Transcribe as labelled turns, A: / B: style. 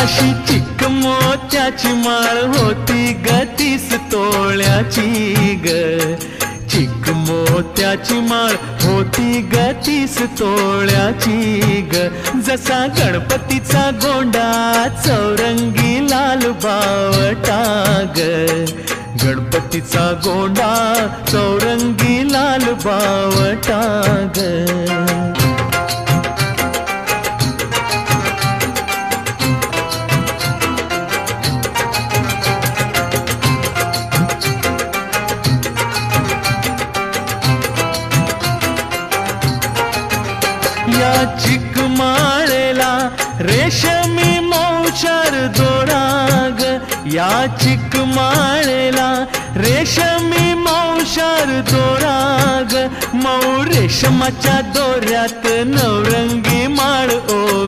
A: अशी चिक मोत्याची माळ होती ग 30 तोळ्याची ग, चिक मोत्याची माळ होती ग 30 तोळ्याची ग. जसा गणपतीचा गोंडा चौरंगी लाल बावटा ग, गणपतीचा गोंडा चौरंगी लाल बावटा ग. या चिक माळेला रेशमी मौचार दोराग, या चिक माळेला रेशमी मौचार दोराग. मऊ रेशमाच्या दोऱ्यात नवरंगी माळ ओ